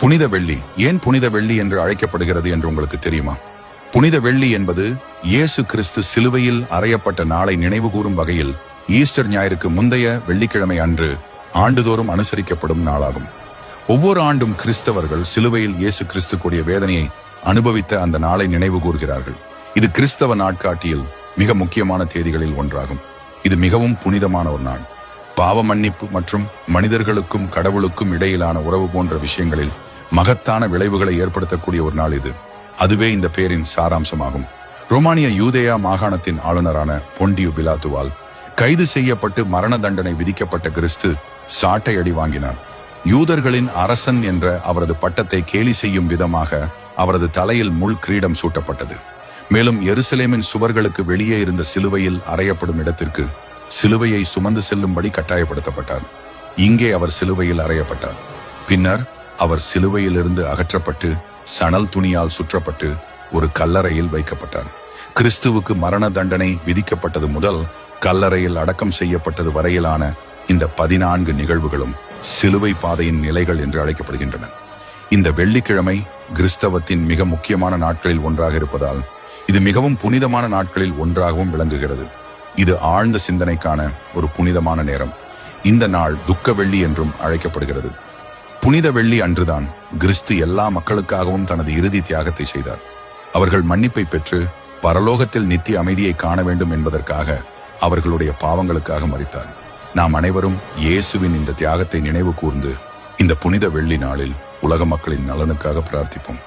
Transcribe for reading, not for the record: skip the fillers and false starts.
புனித வெள்ளி ஏன் புனித வெள்ளி என்று அழைக்கப்படுகிறது என்று உங்களுக்கு தெரியுமா? புனித வெள்ளி என்பது இயேசு கிறிஸ்து சிலுவையில் அறையப்பட்ட நாளை நினைவு கூறும் வகையில் ஈஸ்டர் ஞாயிற்கு முந்தைய வெள்ளிக்கிழமை அன்று ஆண்டுதோறும் அனுசரிக்கப்படும் நாளாகும். ஒவ்வொரு ஆண்டும் கிறிஸ்தவர்கள் சிலுவையில் இயேசு கிறிஸ்து கூடிய வேதனையை அனுபவித்த அந்த நாளை நினைவு கூறுகிறார்கள். இது கிறிஸ்தவ நாட்காட்டியில் மிக முக்கியமான தேதிகளில் ஒன்றாகும். இது மிகவும் புனிதமான ஒரு நாள். பாவ மன்னிப்பு மற்றும் மனிதர்களுக்கும் கடவுளுக்கும் இடையிலான உறவு போன்ற விஷயங்களில் மகத்தான விளைவுகளை ஏற்படுத்தக்கூடிய ஒரு நாள் இது. அதுவே இந்த பேரின் சாராம்சமாகும். ரோமானிய யூதேயா மாகாணத்தின் ஆளுநரான பொண்டியு பிலாத்துவால் கைது செய்யப்பட்டு மரண தண்டனை விதிக்கப்பட்ட கிறிஸ்து சாட்டை அடி வாங்கினார். யூதர்களின் அரசன் என்ற அவரது பட்டத்தை கேலி செய்யும் விதமாக அவரது தலையில் முள் கிரீடம் சூட்டப்பட்டது. மேலும் எருசலேமின் சுவர்களுக்கு வெளியே இருந்த சிலுவையில் அறையப்படும் இடத்திற்கு சிலுவையை சுமந்து செல்லும்படி கட்டாயப்படுத்தப்பட்டார். இங்கே அவர் சிலுவையில் அறையப்பட்டார். பின்னர் அவர் சிலுவையிலிருந்து அகற்றப்பட்டு சணல் துணியால் சுற்றப்பட்டு ஒரு கல்லறையில் வைக்கப்பட்டார். கிறிஸ்துவுக்கு மரண தண்டனை விதிக்கப்பட்டது முதல் கல்லறையில் அடக்கம் செய்யப்பட்டது வரையிலான இந்த 14 நிகழ்வுகளும் சிலுவை பாதையின் நிலைகள் என்று அழைக்கப்படுகின்றன. இந்த வெள்ளிக்கிழமை கிறிஸ்தவத்தின் மிக முக்கியமான நாட்களில் ஒன்றாக இருப்பதால் இது மிகவும் புனிதமான நாட்களில் ஒன்றாகவும் விளங்குகிறது. இது ஆழ்ந்த சிந்தனைக்கான ஒரு புனிதமான நேரம். இந்த நாள் துக்க வெள்ளி என்றும் அழைக்கப்படுகிறது. புனித வெள்ளி அன்றுதான் கிறிஸ்து எல்லா மக்களுக்காகவும் தனது இறுதி தியாகத்தை செய்தார். அவர்கள் மன்னிப்பை பெற்று பரலோகத்தில் நித்திய அமைதியை காண வேண்டும் என்பதற்காக அவர்களுடைய பாவங்களுக்காக மரித்தார். நாம் அனைவரும் இயேசுவின் இந்த தியாகத்தை நினைவு கூர்ந்து இந்த புனித வெள்ளி நாளில் உலக மக்களின் நலனுக்காக பிரார்த்திப்போம்.